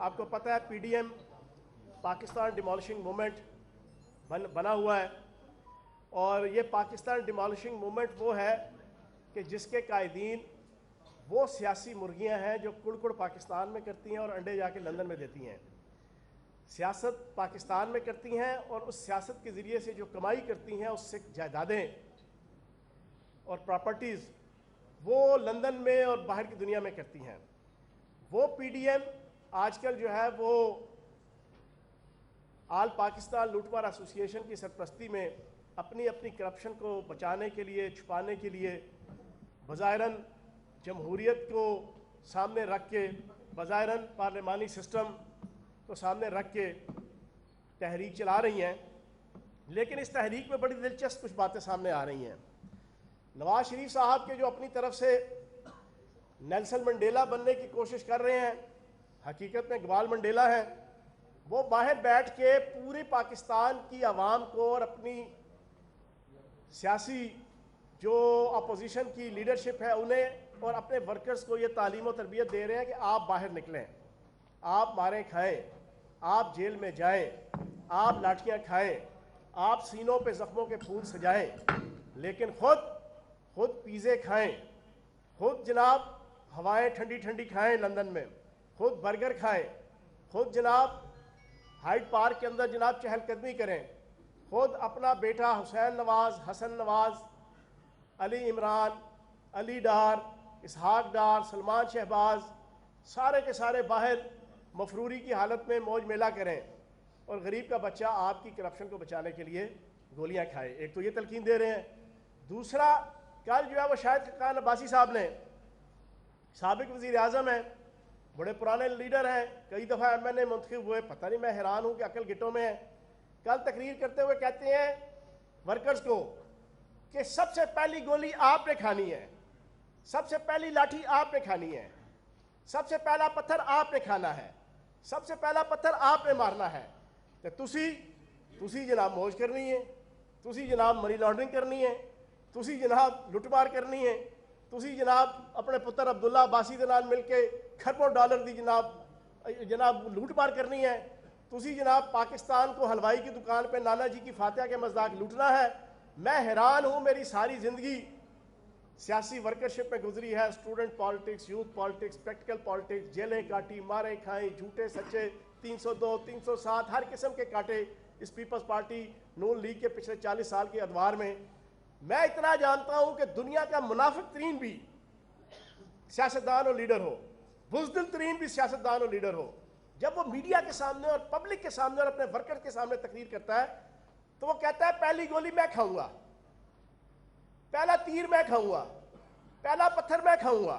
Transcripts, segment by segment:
آپ کو پتہ ہے P D M Pakistan demolishing movement بنا ہوا ہے، اور یہ پاکستان ڈیمالشنگ موومنٹ وہ ہے کہ جس کے قائدین وہ سیاسی مرغیاں ہیں جو کڑ پاکستان میں کرتی ہیں اور انڈے جا کے لندن میں دیتی ہیں۔ سیاست پاکستان میں کرتی ہیں اور اس سیاست کے ذریعے سے جو کمائی کرتی ہیں، اس سے جائیدادیں اور پراپرٹیز وہ لندن میں اور باہر کی دنیا میں کرتی ہیں۔ وہ پی ڈی ایم آج کل جو ہے وہ آل پاکستان لوٹ مار ایسوسی ایشن کی سرپرستی میں اپنی کرپشن کو بچانے کے لیے، چھپانے کے لیے، بظاہراً جمہوریت کو سامنے رکھ کے، بظاہراً پارلیمانی سسٹم کو سامنے رکھ کے تحریک چلا رہی ہیں، لیکن اس تحریک میں بڑی دلچسپ کچھ باتیں سامنے آ رہی ہیں۔ نواز شریف صاحب کے جو اپنی طرف سے نیلسن منڈیلا بننے کی کوشش کر رہے ہیں، حقیقت میں گوال منڈیلا ہیں، وہ باہر بیٹھ کے پوری پاکستان کی عوام کو اور اپنی سیاسی جو اپوزیشن کی لیڈرشپ ہے انہیں اور اپنے ورکرز کو یہ تعلیم و تربیت دے رہے ہیں کہ آپ باہر نکلیں، آپ ماریں کھائیں، آپ جیل میں جائیں، آپ لاٹھیاں کھائیں، آپ سینوں پہ زخموں کے پھول سجائیں، لیکن خود پیزے کھائیں، خود جناب ہوائیں ٹھنڈی ٹھنڈی کھائیں لندن میں، خود برگر کھائیں، خود جناب ہائیڈ پارک کے اندر جناب چہل قدمی کریں، خود اپنا بیٹا حسین نواز، حسن نواز، علی عمران، علی ڈار، اسحاق ڈار، سلمان شہباز، سارے کے سارے باہر مفروری کی حالت میں موج میلہ کریں، اور غریب کا بچہ آپ کی کرپشن کو بچانے کے لیے گولیاں کھائے۔ ایک تو یہ تلقین دے رہے ہیں۔ دوسرا، کل جو ہے وہ شاہد خاقان عباسی صاحب نے، سابق وزیر اعظم ہیں، بڑے پرانے لیڈر ہیں، کئی دفعہ ایم این اے منتخب ہوئے، پتہ نہیں میں حیران ہوں کہ عقل گٹوں میں ہیں، کل تقریر کرتے ہوئے کہتے ہیں ورکرز کو کہ سب سے پہلی گولی آپ نے کھانی ہے، سب سے پہلی لاٹھی آپ نے کھانی ہے، سب سے پہلا پتھر آپ نے کھانا ہے، سب سے پہلا پتھر آپ نے مارنا ہے۔ تو تسی جناب موج کرنی ہے، تسی جناب منی لانڈرنگ کرنی ہے، تسی جناب لٹ مار کرنی ہے، تسی جناب اپنے پتر عبداللہ عباسی دے نال مل کے کھربوں ڈالر دی جناب لوٹ مار کرنی ہے، تسی جناب پاکستان کو حلوائی کی دکان پہ نانا جی کی فاتحہ کے مذاق لوٹنا ہے۔ میں حیران ہوں، میری ساری زندگی سیاسی ورکرشپ میں گزری ہے، student politics, youth politics, practical politics, جیلیں کاٹی، مارے کھائیں، جھوٹے سچے، 302، 307 ہر قسم کے کاٹے اس پیپلز پارٹی نون لیگ کے پچھلے 40 سال کے ادوار میں۔ میں اتنا جانتا ہوں کہ دنیا کا منافق ترین بھی سیاستدان اور لیڈر ہو، بزدل ترین بھی سیاستدان اور لیڈر ہو، جب وہ میڈیا کے سامنے اور پبلک کے سامنے اور اپنے ورکر کے سامنے تقریر کرتا ہے تو وہ کہتا ہے پہلی گولی میں کھاؤں گا، پہلا تیر میں کھاؤں گا، پہلا پتھر میں کھاؤں گا،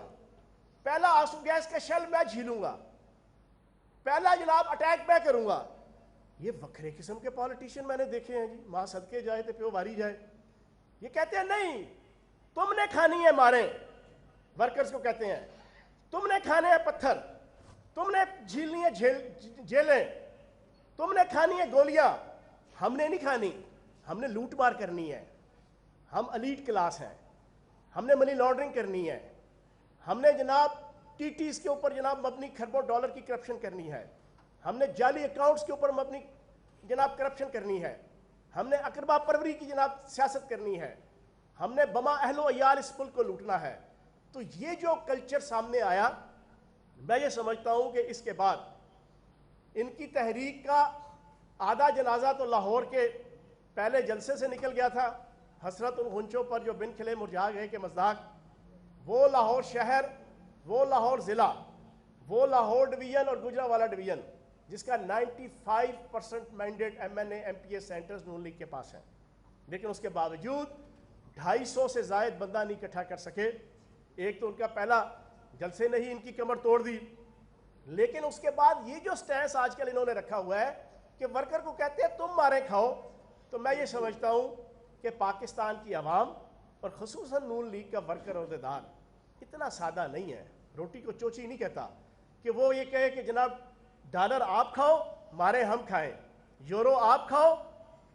پہلا آنسو گیس کا شیل میں جھیلوں گا، پہلا جناب اٹیک میں کروں گا۔ یہ وکھرے قسم کے پالیٹیشین میں نے دیکھے ہیں جی، ماں صدقے جائے تو پیو واری جائے۔ یہ کہتے ہیں نہیں، تم نے کھانی ہے ماریں، ورکرز کو کہتے ہیں تم نے کھانے ہیں پتھر، تم نے جھیلنی ہے جیلیں، تم نے کھانی ہے گولیاں، ہم نے نہیں کھانی، ہم نے لوٹ مار کرنی ہے، ہم الیٹ کلاس ہیں، ہم نے منی لانڈرنگ کرنی ہے، ہم نے جناب ٹی ٹیز کے اوپر جناب مبنی کھربوں ڈالر کی کرپشن کرنی ہے، ہم نے جعلی اکاؤنٹس کے اوپر مبنی جناب کرپشن کرنی ہے، ہم نے اقربا پروری کی جناب سیاست کرنی ہے، ہم نے بما اہل و عیال اس ملک کو لوٹنا ہے۔ تو یہ جو کلچر سامنے آیا، میں یہ سمجھتا ہوں کہ اس کے بعد ان کی تحریک کا آدھا جنازہ تو لاہور کے پہلے جلسے سے نکل گیا تھا، حسرت ان غنچوں پر جو بن کھلے مرجھا گئے کے مذاق، وہ لاہور شہر، وہ لاہور ضلع، وہ لاہور ڈویژن اور گجرانوالہ ڈویژن جس کا 95% mandate M N A M P A senators Noon League کے پاس ہیں، لیکن اس کے باوجود 250 سے زائد بندہ نہیں اکٹھا کر سکے۔ ایک تو ان کا پہلا جلسے نے ہی ان کی کمر توڑ دی، لیکن اس کے بعد یہ جو سٹینس آج کل انہوں نے رکھا ہوا ہے کہ ورکر کو کہتے ہیں تم مارے کھاؤ، تو میں یہ سمجھتا ہوں کہ پاکستان کی عوام اور خصوصاً نون لیگ کا ورکر عہدیدار اتنا سادہ نہیں ہے، روٹی کو چوچی نہیں کہتا کہ وہ یہ کہے کہ جناب ڈالر آپ کھاؤ مارے ہم کھائیں، یورو آپ کھاؤ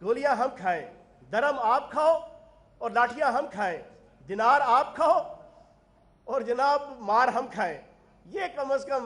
گولیاں ہم کھائیں، درم آپ کھاؤ اور لاٹھیاں ہم کھائیں، دینار آپ کھاؤ اور جناب مار ہم کھائیں۔ یہ کم از کم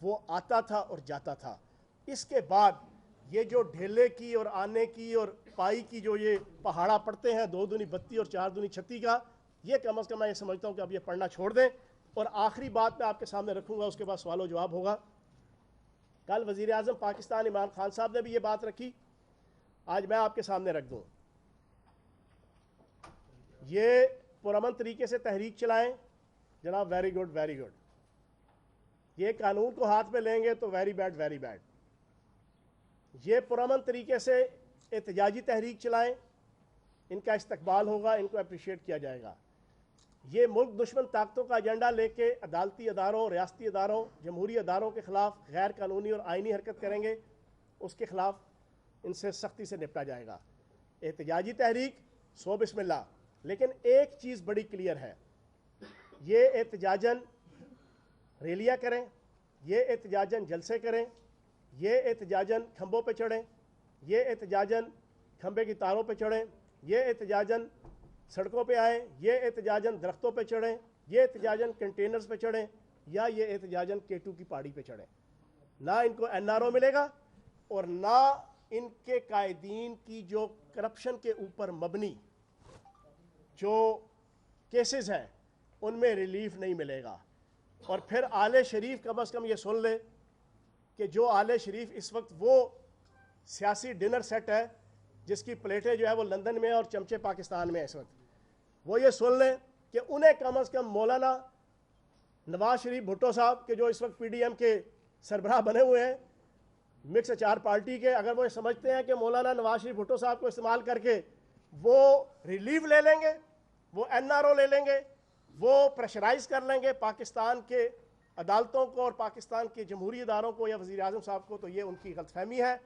وہ آتا تھا اور جاتا تھا. اس کے بعد یہ جو ڈھیلے کی اور آنے کی اور پائی کی جو یہ پہاڑا پڑتے ہیں 2 دونی 32 اور 4 دونی 36 کا, یہ کم از کم میں یہ سمجھتا ہوں کہ اب یہ پڑھنا چھوڑ دیں. اور آخری بات میں آپ کے سامنے رکھوں گا, اس کے بعد سوال و جواب ہوگا. کل وزیر اعظم پاکستان عمران خان صاحب نے بھی یہ بات رکھی, آج میں آپ کے سامنے رکھ دوں. یہ پرامن طریقے سے تحریک چلائیں جناب, ویری گڈ ویری گڈ. یہ قانون کو ہاتھ میں لیں گے تو ویری بیڈ ویری بیڈ. یہ پرامن طریقے سے احتجاجی تحریک چلائیں, ان کا استقبال ہوگا, ان کو اپریشیٹ کیا جائے گا. یہ ملک دشمن طاقتوں کا ایجنڈا لے کے عدالتی اداروں, ریاستی اداروں, جمہوری اداروں کے خلاف غیر قانونی اور آئینی حرکت کریں گے, اس کے خلاف ان سے سختی سے نپٹا جائے گا. احتجاجی تحریک سو بسم اللہ. لیکن ایک چیز بڑی کلیئر ہے, یہ احتجاجاً ریلیاں کریں, یہ احتجاجاً جلسے کریں, یہ احتجاجاً کھمبوں پہ چڑھیں, یہ احتجاجاً کھمبے کی تاروں پہ چڑھیں, یہ احتجاجاً سڑکوں پہ آئیں, یہ احتجاجاً درختوں پہ چڑھیں, یہ احتجاجاً کنٹینرز پہ چڑھیں, یا یہ احتجاجاً K2 کی پہاڑی پہ چڑھیں. نہ ان کو NRO ملے گا اور نہ ان کے قائدین کی جو کرپشن کے اوپر مبنی جو کیسز ہیں ان میں ریلیف نہیں ملے گا. اور پھر آل شریف کم از کم یہ سن لے کہ جو آل شریف اس وقت وہ سیاسی ڈنر سیٹ ہے جس کی پلیٹیں جو ہے وہ لندن میں اور چمچے پاکستان میں اس وقت, وہ یہ سن لیں کہ انہیں کم از کم مولانا نواز شریف بھٹو صاحب کے جو اس وقت PDM کے سربراہ بنے ہوئے ہیں مکس اچار پارٹی کے, اگر وہ یہ سمجھتے ہیں کہ مولانا نواز شریف بھٹو صاحب کو استعمال کر کے وہ ریلیف لے لیں گے, وہ NRO لے لیں گے, وہ پریشرائز کر لیں گے پاکستان کے عدالتوں کو اور پاکستان کے جمہوری اداروں کو یا وزیر اعظم صاحب کو, تو یہ ان کی غلط فہمی ہے.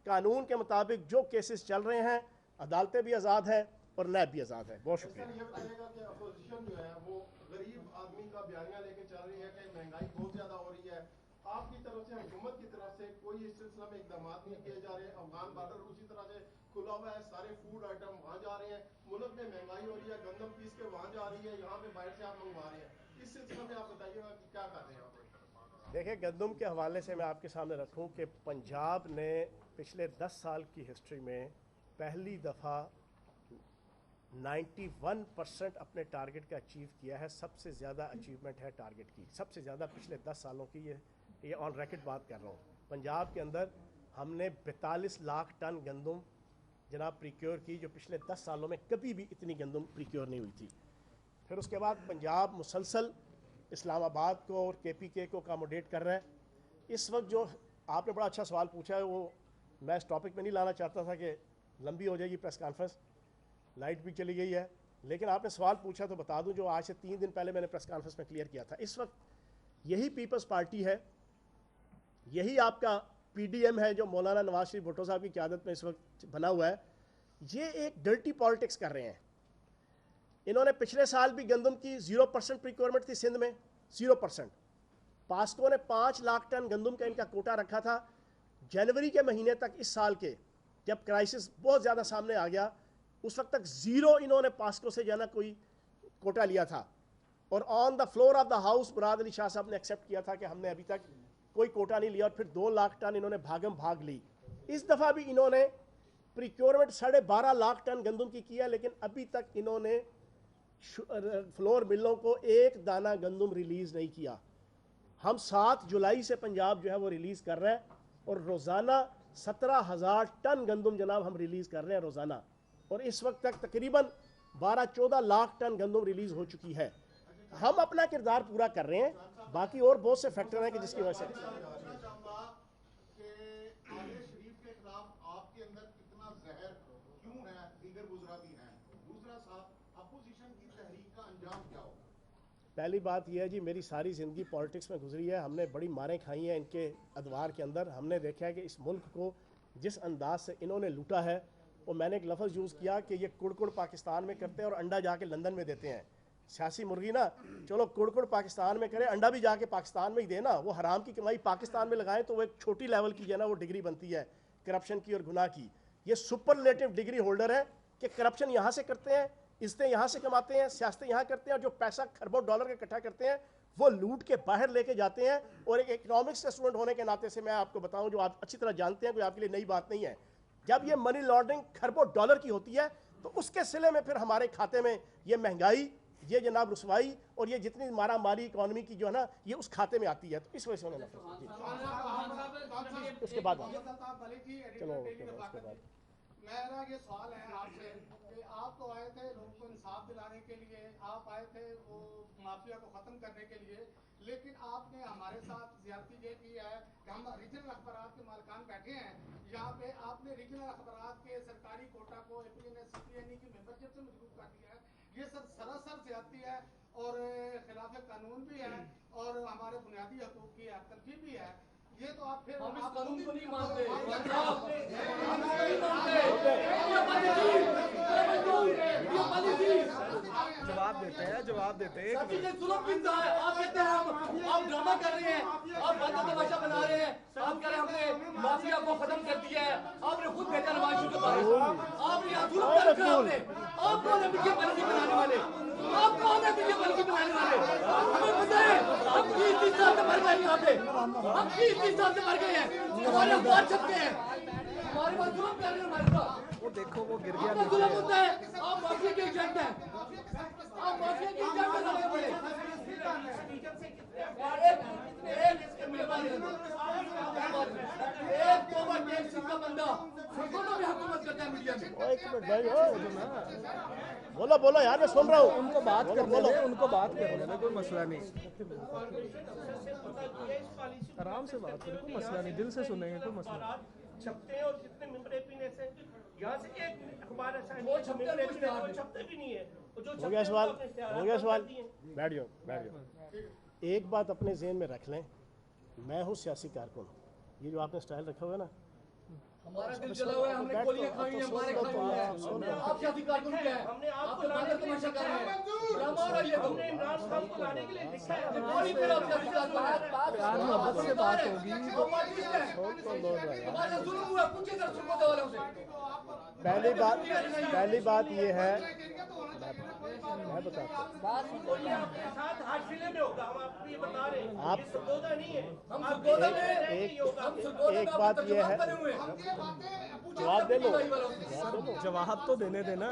قانون کے مطابق جو کیسز چل رہے ہیں, عدالتیں بھی آزاد ہیں اور نیب بھی آزاد ہے. بہت شکریہ. یہ بتائیے گا کہ اپوزیشن جو ہے وہ غریب آدمی کا بیانیہ لے کے چل رہی ہے کہ مہنگائی بہت زیادہ ہو رہی ہے, آپ کی طرف سے, حکومت کی طرف سے کوئی اس سلسلہ میں اقدامات نہیں کیے جا رہے. افغان بارڈر اسی طرح سے کھلا ہوا ہے, سارے فوڈ آئٹم وہاں جا رہے ہیں, ملک میں مہنگائی ہو رہی ہے, گندم پیس کے وہاں جا رہی ہے, یہاں پہ باہر سے آپ منگوا رہے ہیں. اس سلسلہ میں آپ بتائیے گا کہ کیا کر رہے ہیں آپ. دیکھیں, گندم کے حوالے سے میں آپ کے سامنے رکھوں کہ پنجاب نے پچھلے 10 سال کی ہسٹری میں پہلی دفعہ 91% اپنے ٹارگٹ کا اچیو کیا ہے. سب سے زیادہ اچیومنٹ ہے ٹارگٹ کی, سب سے زیادہ پچھلے 10 سالوں کی. یہ آن ریکڈ بات کر رہا ہوں. پنجاب کے اندر ہم نے 42 لاکھ ٹن گندم جناب پریکیور کی, جو پچھلے 10 سالوں میں کبھی بھی اتنی گندم پریکیور نہیں ہوئی تھی. پھر اس کے بعد پنجاب مسلسل اسلام آباد کو اور KPK کو اکاموڈیٹ کر رہا ہے. اس وقت جو آپ نے بڑا اچھا سوال پوچھا ہے, وہ میں اس ٹاپک میں نہیں لانا چاہتا تھا کہ لمبی ہو جائے گی پریس کانفرنس, لائٹ بھی چلی گئی ہے. لیکن آپ نے سوال پوچھا تو بتا دوں, جو آج سے 3 دن پہلے میں نے پریس کانفرنس میں کلیئر کیا تھا. اس وقت یہی پیپلز پارٹی ہے, یہی آپ کا PDM ہے جو مولانا نواز شریف بھٹو صاحب کی قیادت میں اس وقت بنا ہوا ہے. یہ ایک ڈرٹی پالیٹکس کر رہے ہیں. انہوں نے پچھلے سال بھی گندم کی 0% پریکیورمنٹ تھی سندھ میں, 0%. پاسکو نے 5 لاکھ ٹن گندم کا ان کا کوٹا رکھا تھا. جنوری کے مہینے تک اس سال کے, جب کرائسس بہت زیادہ سامنے آ گیا, اس وقت تک 0 انہوں نے پاسکو سے جانا کوئی کوٹا لیا تھا. اور on the floor of the house Murad Ali Shah صاحب نے ایکسیپٹ کیا تھا کہ ہم نے ابھی تک کوئی کوٹا نہیں لیا, اور پھر 2 لاکھ ٹن انہوں نے بھاگم بھاگ لی. اس دفعہ بھی انہوں نے پریکیورمنٹ 12.5 لاکھ ٹن گندم کی کیا, لیکن ابھی تک انہوں نے فلور ملوں کو 1 دانہ گندم ریلیز نہیں کیا. ہم 7 جولائی سے پنجاب جو ہے وہ ریلیز کر رہے ہیں, اور روزانہ 17,000 ٹن گندم جناب ہم ریلیز کر رہے ہیں روزانہ. اور اس وقت تک تقریباً 12-14 لاکھ ٹن گندم ریلیز ہو چکی ہے. ہم اپنا کردار پورا کر رہے ہیں, باقی اور بہت سے فیکٹر ہیں کہ جس کی وجہ سے. پہلی بات یہ ہے جی, میری ساری زندگی پالیٹکس میں گزری ہے. ہم نے بڑی ماریں کھائی ہیں ان کے ادوار کے اندر. ہم نے دیکھا ہے کہ اس ملک کو جس انداز سے انہوں نے لوٹا ہے, اور میں نے ایک لفظ یوز کیا کہ یہ کڑ پاکستان میں کرتے ہیں اور انڈا جا کے لندن میں دیتے ہیں. سیاسی مرغی نا, چلو کڑ پاکستان میں کرے, انڈا بھی جا کے پاکستان میں ہی دے نا. وہ حرام کی کمائی پاکستان میں لگائیں تو وہ ایک چھوٹی لیول کی جو ہے نا وہ ڈگری بنتی ہے کرپشن کی اور گناہ کی. یہ سپرلیٹو ڈگری ہولڈر ہے کہ کرپشن یہاں سے کرتے ہیں, عزتیں یہاں سے کماتے ہیں, سیاستیں یہاں کرتے ہیں, اور جو پیسہ کھربوں ڈالر کا اکٹھا کرتے ہیں وہ لوٹ کے باہر لے کے جاتے ہیں. اور ایک اکنامکس کے اسٹوڈنٹ ہونے کے ناطے سے میں آپ کو بتاؤں جو آپ اچھی طرح جانتے ہیں, کوئی آپ کے لیے نئی بات نہیں ہے, جب یہ منی لانڈرنگ کھربوں ڈالر کی ہوتی ہے تو اس کے صلے میں پھر ہمارے کھاتے میں یہ مہنگائی, یہ جناب رسوائی اور یہ جتنی مارا ماری اکانومی کی جو ہے نا یہ اس کھاتے میں آتی ہے. تو اس وجہ سے انہوں نے اس کے بعد چلو اس کے بعد میرا یہ سوال ہے آپ سے کہ آپ تو آئے تھے لوگوں کو انصاف دلانے کے لیے, آپ آئے تھے وہ مافیا کو ختم کرنے کے لیے, لیکن آپ نے ہمارے ساتھ زیادتی یہ کی ہے کہ ہم ریجنل اخبارات کے مالکان بیٹھے ہیں یہاں پہ, آپ نے ریجنل اخبارات کے سرکاری کوٹا کو اے پی این ایس سی پی این ای کی ممبرشپ سے مجبور کر دیا ہے. یہ سب سراسر زیادتی ہے اور خلاف قانون بھی ہے اور ہمارے بنیادی حقوق کی تنفی بھی ہے. یہ تو آپ پھر ہم اس قانون کو نہیں مانتے. جواب دیتے ہیں ظلم پیتا ہے. آپ کہتے ہیں آپ ڈرامہ کر رہے ہیں, آپ باتوں تماشا بنا رہے ہیں, آپ کہہ رہے ہیں ہم نے مافیا کو ختم کر دیا ہے. آپ نے خود بھیجا نواز شریف کے پاس, آپ نے ظلم کر رکھا ہے. آپ کون ہے میڈیا پالیسی بنانے والے, آپ کون ہے میڈیا پالیسی بنانے والے؟ ہمیں پتہ ہے ہم 30 سال سے مر گئے یہاں پہ, ہم 30 سال سے مر گئے ہیں, ہمارے اخبار چھپتے ہیں, ہمارے پاس ظلم کر رہے ہیں ہمارے ساتھ. وہ دیکھو وہ گر گیا. آپ کا ظلم ہوتا ہے, آپ مافیا کے ایجنٹ ہیں, آپ مافیا کے ایجنٹ ہیں. ایک اوور ٹیکسی کا بندہ سرکونوں میں حکومت کرتا ہے میڈیا میں. ایک منٹ بھائی بولو بولو یار, میں سن رہا ہوں. ان کو بات کرنے دیں, ان کو بات کرنے دیں, کوئی مسئلہ نہیں, آرام سے بات کریں, کوئی مسئلہ نہیں, دل سے سنیں گے, کوئی مسئلہ نہیں. چھپتے ہیں اور جتنے ممبر اے پی نے سے یہاں سے ایک اخبار ایسا ہے وہ چھپتے بھی نہیں ہے. ہو گیا سوال, ہو گیا سوال, بیٹھ جاؤ بیٹھ جاؤ. ایک بات اپنے ذہن میں رکھ لیں, میں ہوں سیاسی کارکن. یہ جو آپ نے سٹائل رکھا ہوا ہے نا, ہمارا دل جلا ہوا ہے, ہم نے گولیاں کھائی ہیں, ہمارے کھائی ہوئے ہیں. آپ سیاسی کارکن کیا ہے, آپ تو باتیں تماشا کر رہے ہیں, ڈرامہ ہو رہا ہے. یہ تو عمران صاحب کو لانے کے لیے لکھا ہے, کوئی پھر آپ سیاسی کارکن پیار محبت سے بات ہوگی. ہمارے ظلم ہوا, پوچھے ذرا سرکوتے والوں سے. پہلی بات یہ ہے, میں بتاتا ہوں, ایک بات یہ ہے, جواب دے لو, جواب تو دینے دینا.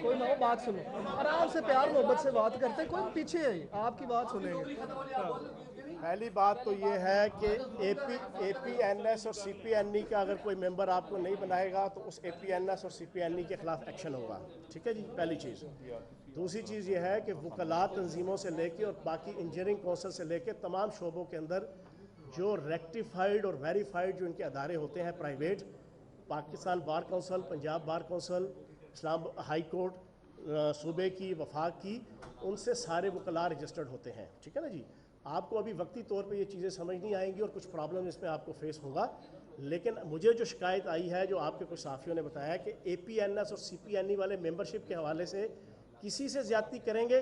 کوئی نہ ہو, بات سنو آرام سے, پیار محبت سے بات کرتے, کوئی پیچھے ہے, آپ کی بات سنیں گے. پہلی بات تو یہ ہے کہ اے پی این ایس اور سی پی این ای کا اگر کوئی ممبر آپ کو نہیں بنائے گا تو اس اے پی این ایس اور سی پی این ای کے خلاف ایکشن ہوگا. ٹھیک ہے جی, پہلی چیز. دوسری چیز یہ ہے کہ وکلاء تنظیموں سے لے کے اور باقی انجینئرنگ کونسل سے لے کے تمام شعبوں کے اندر جو ریکٹیفائڈ اور ویریفائڈ جو ان کے ادارے ہوتے ہیں private, Pakistan bar council, Punjab bar council, Islam high court, صوبے کی, وفاق کی, ان سے سارے وکلاء رجسٹرڈ ہوتے ہیں. ٹھیک ہے نا جی. آپ کو ابھی وقتی طور پہ یہ چیزیں سمجھ نہیں آئیں گی اور کچھ پرابلم اس میں آپ کو فیس ہوگا, لیکن مجھے جو شکایت آئی ہے, جو آپ کے کچھ صحافیوں نے بتایا کہ اے پی این ایس اور سی پی این ای والے ممبرشپ کے حوالے سے کسی سے زیادتی کریں گے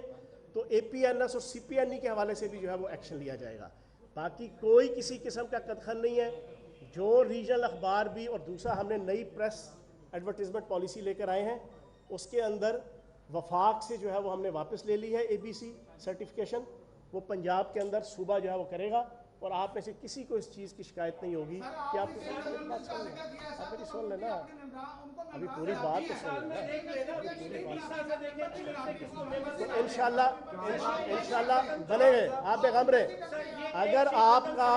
تو اے پی این ایس اور سی پی این ای کے حوالے سے بھی جو ہے وہ ایکشن لیا جائے گا. باقی کوئی کسی قسم کا قدخن نہیں ہے. جو ریجنل اخبار بھی, اور دوسرا ہم نے نئی پریس ایڈورٹیزمنٹ پالیسی لے کر آئے ہیں, اس کے اندر وفاق سے جو ہے وہ ہم نے واپس لے لی ہے اے بی سی سرٹیفکیشن. وہ پنجاب کے اندر صوبہ جو ہے وہ کرے گا, اور آپ میں سے کسی کو اس چیز کی شکایت نہیں ہوگی کہ آپ میری سن لیں نا, ابھی پوری بات تو سن لیں نا. انشاءاللہ بنے گے, آپ بے غم رہے. اگر آپ کا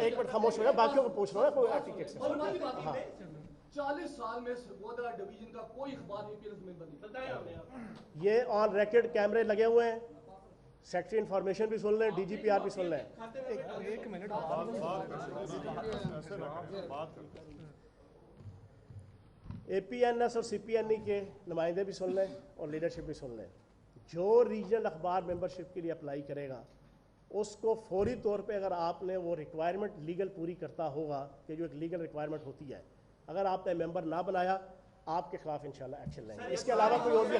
ایک منٹ خاموش ہو جائے, باقیوں کو پوچھ رہا ہوں نا کوئی ٹکٹ سے. ہاں 40 سال میں سرگودا ڈویژن کا کوئی اخبار اے پی ایل میں بندی. یہ آن ریکارڈ کیمرے لگے ہوئے ہیں, سیکٹری انفارمیشن بھی سن لیں, ڈی جی پی آر بھی سن لیں. ایک منٹ, اے پی این ایس اور سی پی این ای کے نمائندے بھی سن لیں اور لیڈرشپ بھی سن لیں. جو ریجنل اخبار ممبرشپ کے لیے اپلائی کرے گا اس کو فوری طور پہ, اگر آپ نے وہ ریکوائرمنٹ لیگل پوری کرتا ہوگا, کہ جو ایک لیگل ریکوائرمنٹ ہوتی ہے, اگر آپ نے ممبر نہ بنایا آپ کے خلاف انشاءاللہ ایکشن لیں گے. اس کے علاوہ کوئی اور بھی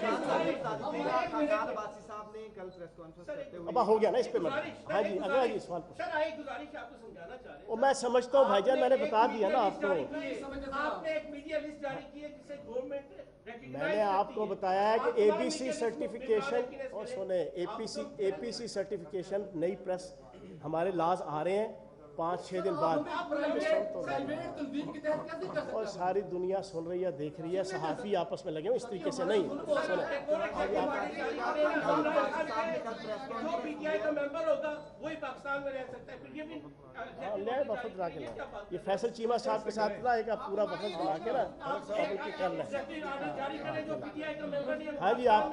ابا ہو گیا نا اس پہ ہاں جی اگلا جی سوال پوچھیں. سر ایک گزارش آپ کو سمجھانا چاہ رہے ہیں. اور میں سمجھتا ہوں بھائی جان میں نے بتا دیا نا آپ کو. آپ نے ایک میڈیا لسٹ جاری کی ہے جسے گورنمنٹ میں نے آپ کو بتایا ہے کہ اے بی سی سرٹیفکیشن اور سنیں اے پی سی سرٹیفکیشن نئی پریس ہمارے لاز آ رہے ہیں 5-6 دن بعد اور ساری دنیا سن رہی ہے دیکھ رہی ہے. صحافی آپس میں لگے ہوں اس طریقے سے نہیں سنیں. جو پی ٹی آئی کا ممبر ہوگا وہی پاکستان میں رہ سکتا ہے. پھر یہ بھی لے وفد بنا کے لائیں. یہ فیصل چیمہ صاحب کے ساتھ نا ایک پورا وفد بنا کے نا ان کی کر لیں. جاری کریں جو پی ٹی آئی کا ممبر نہیں ہے. ہاں جی آپ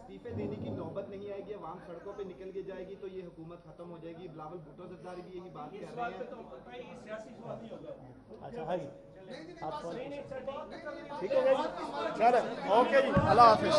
استعفے دینے کی نوبت نہیں آئے گی, عوام سڑکوں پہ نکل کے جائے گی تو یہ حکومت ختم ہو جائے گی. بلاول بھٹو زرداری بھی یہی بات کر رہے ہیں. اچھا ہاں جی آپ سوال ٹھیک ہو گیا جی چلیں اوکے جی اللہ حافظ.